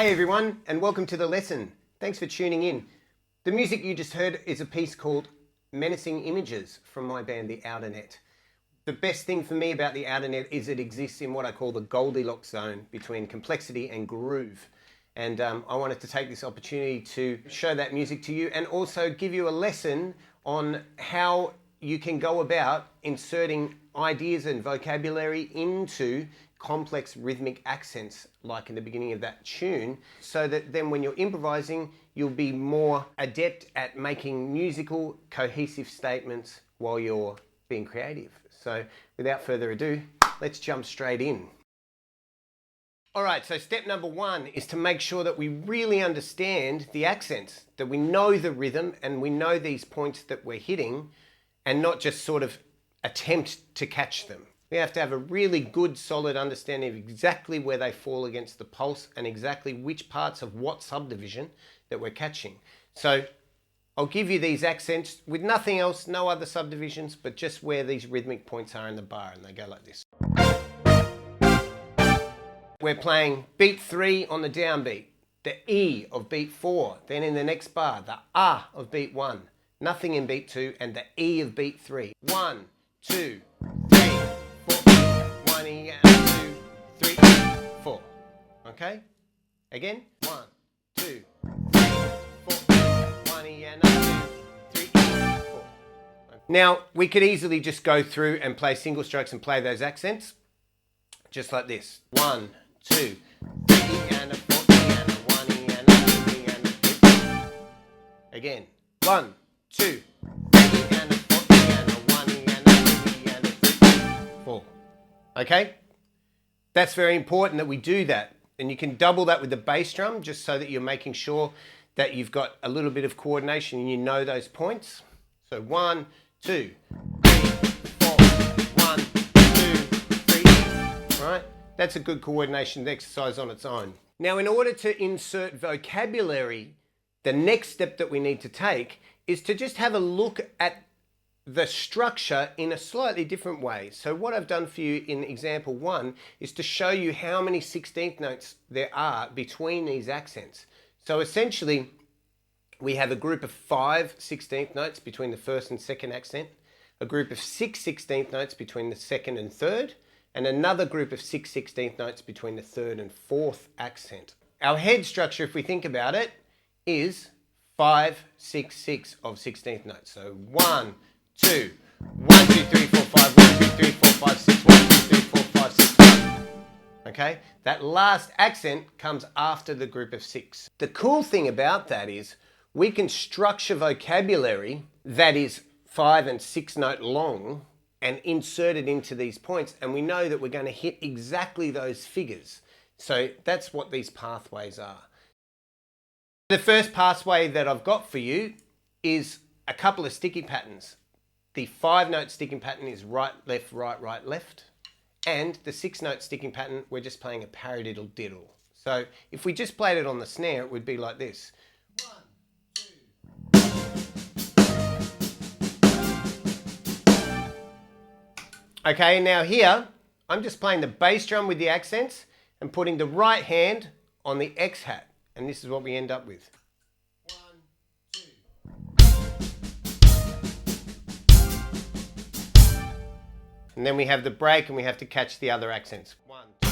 Hey everyone, and welcome to the lesson. Thanks for tuning in. The music you just heard is a piece called Menacing Images from my band, the Outernet. The best thing for me about the Outernet is it exists in what I call the Goldilocks zone between complexity and groove. And I wanted to take this opportunity to show that music to you and also give you a lesson on how you can go about inserting ideas and vocabulary into complex rhythmic accents like in the beginning of that tune, so that then when you're improvising you'll be more adept at making musical cohesive statements while you're being creative. So without further ado, let's jump straight in. Alright, so step number one is to make sure that we really understand the accents, that we know the rhythm and we know these points that we're hitting and not just sort of attempt to catch them. We have to have a really good, solid understanding of exactly where they fall against the pulse and exactly which parts of what subdivision that we're catching. So I'll give you these accents with nothing else, no other subdivisions, but just where these rhythmic points are in the bar, and they go like this. We're playing beat 3 on the downbeat, the E of beat 4, then in the next bar, the A of beat 1, nothing in beat 2, and the E of beat 3. 1, 2, 3. 1 E and 2, 3, 4. Okay? Again. 1, 2, 3, 4. 1 E and 2, 3, 4. Now we could easily just go through and play single strokes and play those accents, just like this. 1, 2, 3 and a 4 E and a 1 E and a 2 E and a 3. Again. 1, 2, 3 and a 4 E and a 1 E and a 2 E and a 3, 4. Okay? That's very important that we do that. And you can double that with the bass drum just so that you're making sure that you've got a little bit of coordination and you know those points. So 1, 2, 3, 4, 1, 2, 3. Right? That's a good coordination exercise on its own. Now, in order to insert vocabulary, the next step that we need to take is to just have a look at the structure in a slightly different way. So what I've done for you in example 1 is to show you how many 16th notes there are between these accents. So essentially, we have a group of 5 16th notes between the first and second accent, a group of 6 16th notes between the second and third, and another group of 6 16th notes between the third and fourth accent. Our head structure, if we think about it, is 5, 6, 6 of 16th notes. So 1, 2, 1, 2, 3, 4, 5, 1, 2, 3, 4, 5, 6, 1, 2, 3, 4, 5, 6, 1. Okay? That last accent comes after the group of 6. The cool thing about that is we can structure vocabulary that is 5 and 6 note long and insert it into these points, and we know that we're going to hit exactly those figures. So that's what these pathways are. The first pathway that I've got for you is a couple of sticky patterns. The 5-note sticking pattern is right, left, right, right, left. And the 6-note sticking pattern, we're just playing a paradiddle diddle. So if we just played it on the snare, it would be like this. 1, 2. Okay, now here, I'm just playing the bass drum with the accents and putting the right hand on the X hat. And this is what we end up with. 1, 2. And then we have the break and we have to catch the other accents. 1, 2.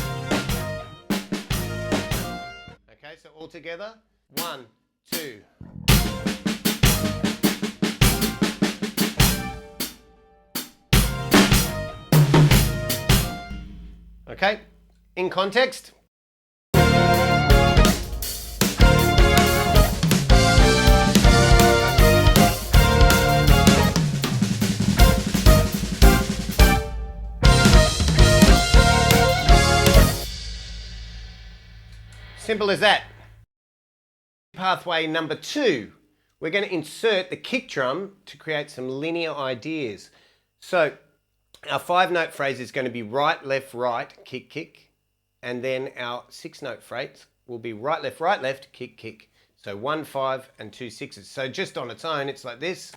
Okay, so all together. 1, 2. Okay, in context. Simple as that. Pathway number 2, we're going to insert the kick drum to create some linear ideas. So our 5-note phrase is going to be right, left, right, kick, kick. And then our 6-note phrase will be right, left, kick, kick. So 1, 5 and 2 6s. So just on its own, it's like this.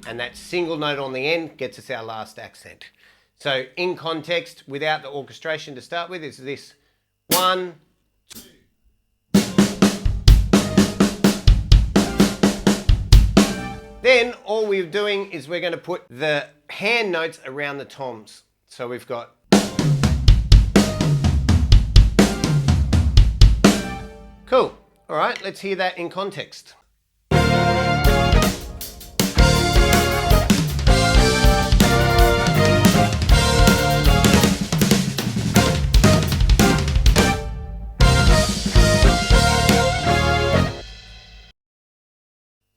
And that single note on the end gets us our last accent. So in context, without the orchestration to start with, is this 1, 2. Then all we're doing is we're going to put the hand notes around the toms. So we've got cool. All right, let's hear that in context.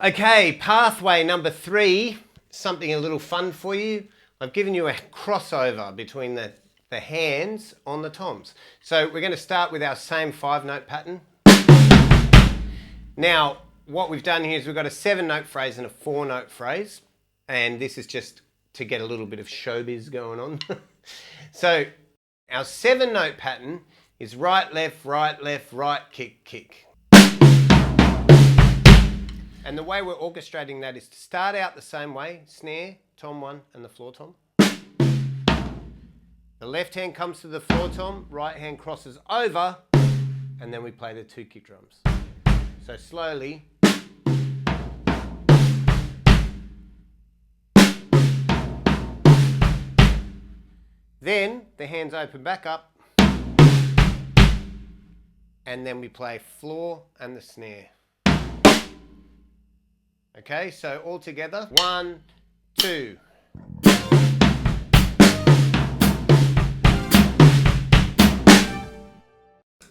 Okay, pathway number 3, something a little fun for you. I've given you a crossover between the hands on the toms. So we're going to start with our same 5-note pattern. Now, what we've done here is we've got a 7-note phrase and a 4-note phrase. And this is just to get a little bit of showbiz going on. So our 7-note pattern is right, left, right, kick, kick. And the way we're orchestrating that is to start out the same way, snare, tom 1 and the floor tom. The left hand comes to the floor tom, right hand crosses over, and then we play the 2 kick drums. So slowly. Then the hands open back up, and then we play floor and the snare. Okay, so all together, 1, 2.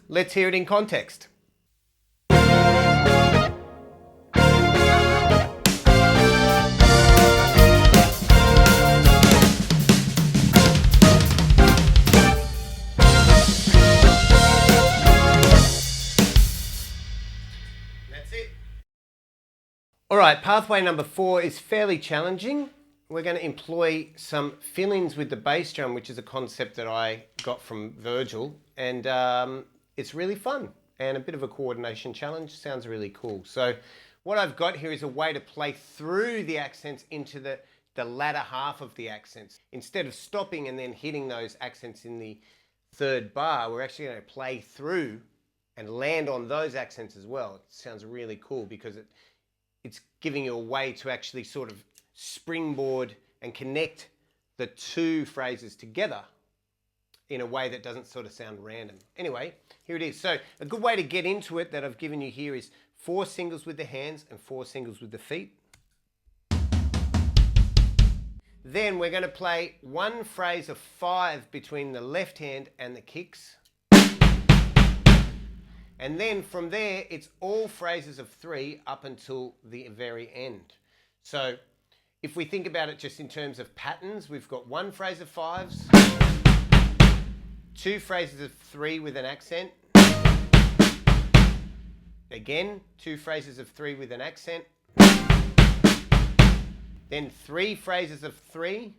Let's hear it in context. All right, pathway number 4 is fairly challenging. We're going to employ some fill-ins with the bass drum, which is a concept that I got from Virgil, and it's really fun and a bit of a coordination challenge. Sounds really cool. So what I've got here is a way to play through the accents into the latter half of the accents. Instead of stopping and then hitting those accents in the 3rd bar, we're actually going to play through and land on those accents as well. It sounds really cool because it's giving you a way to actually sort of springboard and connect the 2 phrases together in a way that doesn't sort of sound random. Anyway, here it is. So a good way to get into it that I've given you here is 4 singles with the hands and 4 singles with the feet. Then we're going to play 1 phrase of 5 between the left hand and the kicks. And then from there, it's all phrases of 3 up until the very end. So if we think about it just in terms of patterns, we've got 1 phrase of 5s, 2 phrases of 3 with an accent, again, 2 phrases of 3 with an accent, then 3 phrases of 3,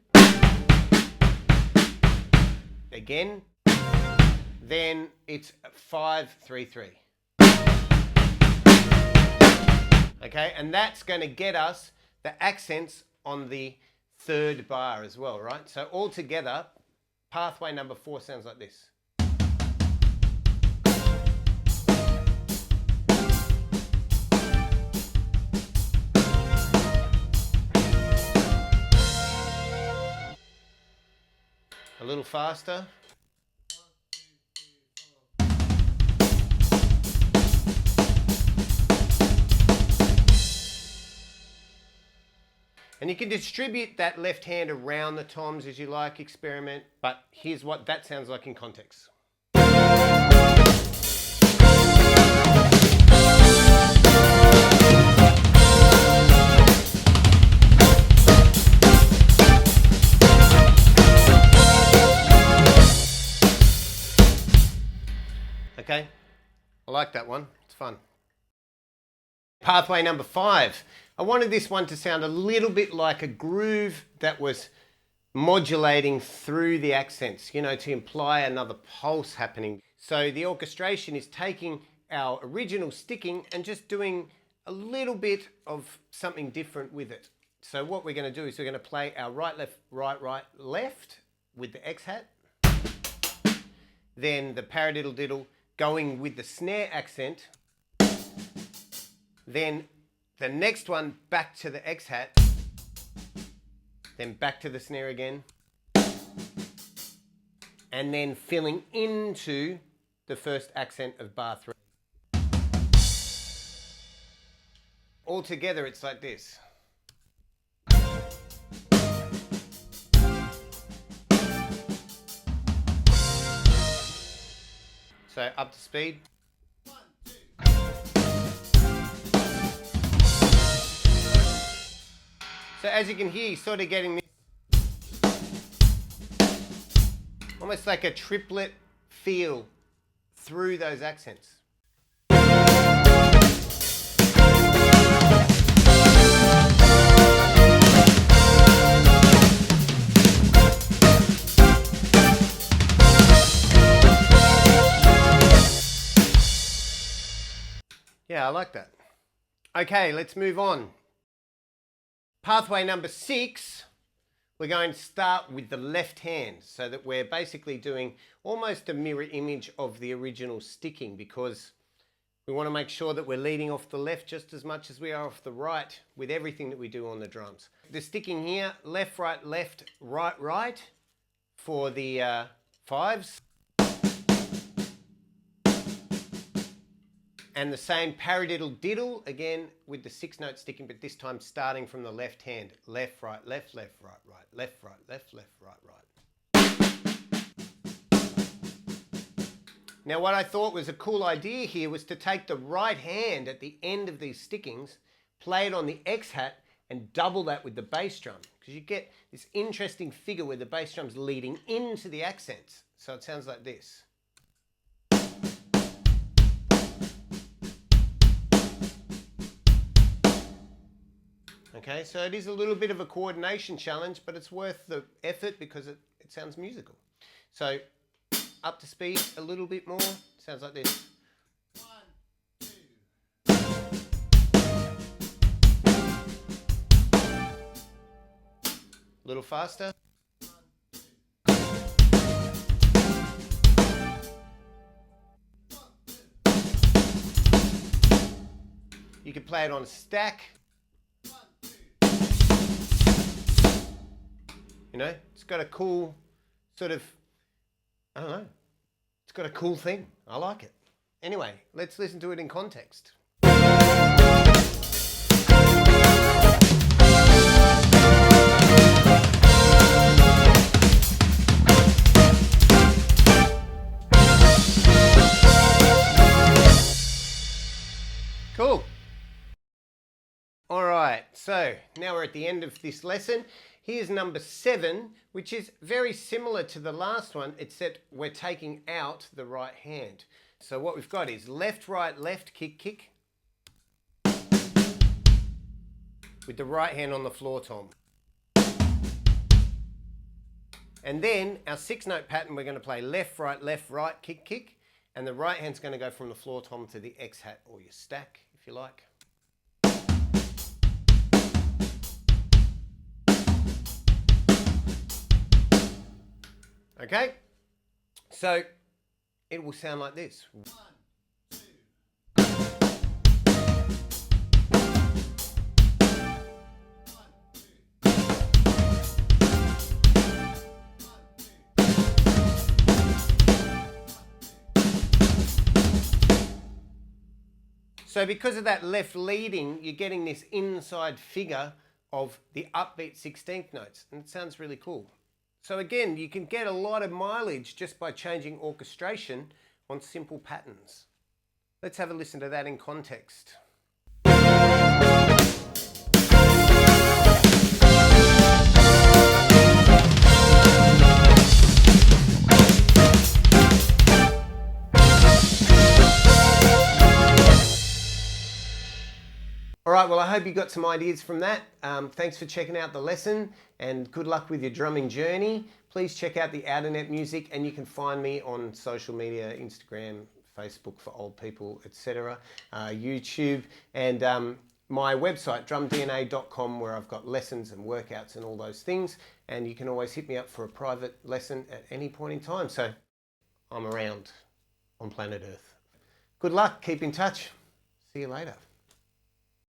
again, then it's 5, 3, 3. Okay, and that's going to get us the accents on the 3rd bar as well, right? So all together, pathway number 4 sounds like this. A little faster. And you can distribute that left hand around the toms as you like, experiment, but here's what that sounds like in context. Okay, I like that one, it's fun. Pathway number 5. I wanted this one to sound a little bit like a groove that was modulating through the accents, you know, to imply another pulse happening. So the orchestration is taking our original sticking and just doing a little bit of something different with it. So what we're going to do is we're going to play our right, left, right, right, left with the X-hat, then the paradiddle diddle going with the snare accent, then the next one back to the X-hat, then back to the snare again, and then filling into the first accent of bar 3. Altogether, it's like this. So up to speed. 1, 2. So as you can hear, you're sort of getting this almost like a triplet feel through those accents. Yeah, I like that. Okay, let's move on. Pathway number 6, we're going to start with the left hand so that we're basically doing almost a mirror image of the original sticking, because we want to make sure that we're leading off the left just as much as we are off the right with everything that we do on the drums. The sticking here, left, right, right for the 5s. And the same paradiddle diddle again with the 6-note sticking, but this time starting from the left hand. Left, right, right, right, left, right, right. Now what I thought was a cool idea here was to take the right hand at the end of these stickings, play it on the X-hat and double that with the bass drum, because you get this interesting figure where the bass drum's leading into the accents. So it sounds like this. Okay, so it is a little bit of a coordination challenge, but it's worth the effort because it sounds musical. So up to speed a little bit more, sounds like this. 1, 2. A little faster. 1, 2. You could play it on a stack. 1, 2. You know, it's got a cool sort of, I don't know, it's got a cool thing. I like it. Anyway, let's listen to it in context. Cool. All right, so now we're at the end of this lesson. Here's number 7, which is very similar to the last one, except we're taking out the right hand. So what we've got is left, right, left, kick, kick, with the right hand on the floor tom. And then our 6-note pattern, we're going to play left, right, kick, kick, and the right hand's going to go from the floor tom to the X-hat, or your stack, if you like. Okay, so it will sound like this. 1, 2. So because of that left leading, you're getting this inside figure of the upbeat 16th notes, and it sounds really cool. So again, you can get a lot of mileage just by changing orchestration on simple patterns. Let's have a listen to that in context. All right, well, I hope you got some ideas from that. Thanks for checking out the lesson and good luck with your drumming journey. Please check out the Outernet music, and you can find me on social media, Instagram, Facebook for old people, etc., YouTube. And my website, drumdna.com, where I've got lessons and workouts and all those things. And you can always hit me up for a private lesson at any point in time. So I'm around on planet Earth. Good luck. Keep in touch. See you later.